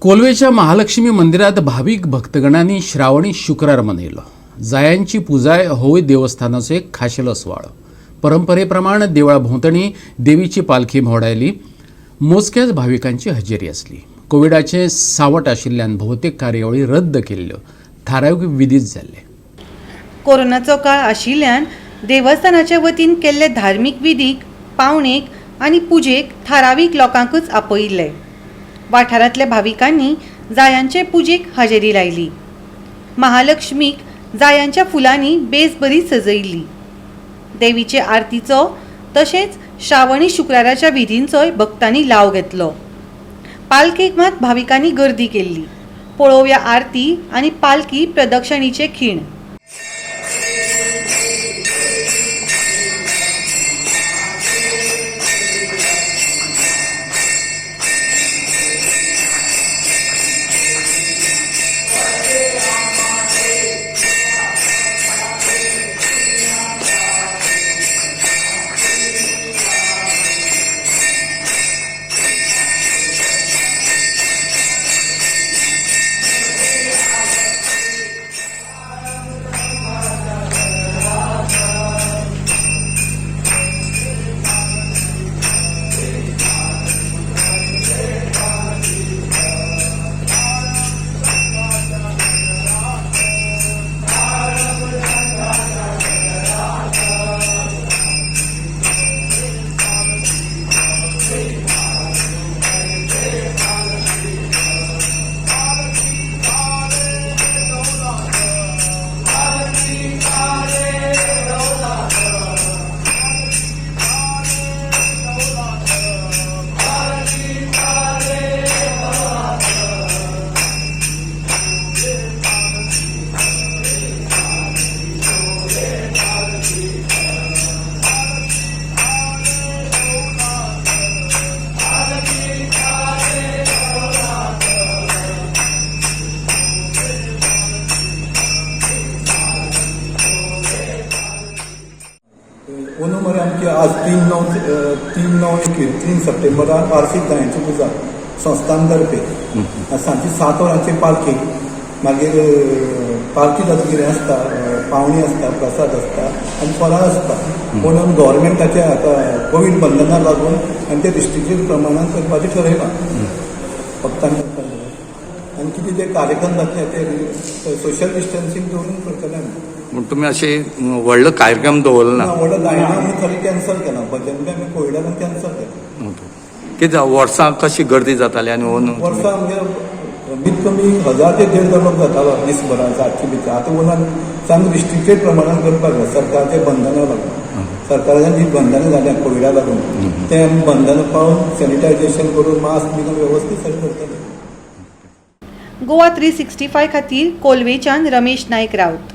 कोलवेच्या महालक्ष्मी मंदिरात भाविक भक्तगणांनी श्रावणी शुक्रार मनयलो. जायांची पुजाय होय देवस्थानाचो एक खाशेलो सुवाळो. परंपरेप्रमाणे देवळा भोंवतणी देवीची पालखी भोंवडायली. मोजक्याच भाविकांची हजेरी आसली. कोविडाचे सावट आशिल्ल्यान भौतेक कार्यावळी रद्द केल्ल्यो. थारावीक विधीच जाल्ले. कोरोनाचो काळ आशिल्ल्यान देवस्थानाच्या वतीन केल्ले धार्मीक विधीक पावणेक आनी पुजेक थारावीक लोकांकूच आपयिल्ले. वाठारांतल्या भाविकांनी जायांचे पुजेक हजेरी लायली. महालक्ष्मीक जायांच्या फुलांनी बेस बरी सजयल्ली. देवीचे आरतीचो तशेंच श्रावणी शुक्राराच्या विधींचोय भक्तांनी लाव घेतलो. पालखेक मात भाविकांनी गर्दी केल्ली. पळोवया आरती आनी पालखी प्रदक्षिणेचे खीण. अंदू आमची आज 3 सप्टेंबराक वार्षिक जायांची पुजा संस्थान तर्फे सांजची 7 वरांचेर पालखी मागीर पालखी जाता कितें आसता पावणी आसता प्रसाद आसता आनी फराळ आसता. म्हणून गव्हर्मेंटाचे आतां कोवीड बंधनाक लागून आनी ते रिस्ट्रिक्टेड प्रमाणात करपाचें ठरयलां भक्तांनी. आनी कितें ते कार्यक्रम जातले ते सोशल डिस्टन्सींग दवरून करतले आमी. म्हण तुमी अशे व्हडलो कार्यक्रम दवरलो ना? व्हडलो जायना आमी खरी कॅन्सल केला. भजन बी आमी कोविडा लागून कॅन्सल केला. कितें वर्सां कशी गर्दी जाताली आनी वर्सां आमगे कमीत कमी 1000 ते 1,500 लोक जातालो दिसभरात रातची भितर. आतां उन्हान सामकें रिस्ट्रिक्टेड प्रमाणात करपाक जाय सरकारचे बंधनां लागून. सरकारान जी बंधनां जाल्या कोविडा लागून ते आमी बंधनां पाळून सॅनिटायझेशन करून मास्क बी वेवस्थीत सगळें करतले. गोवा 365 खातीर कोलवेच्यान रमेश नायक रावत.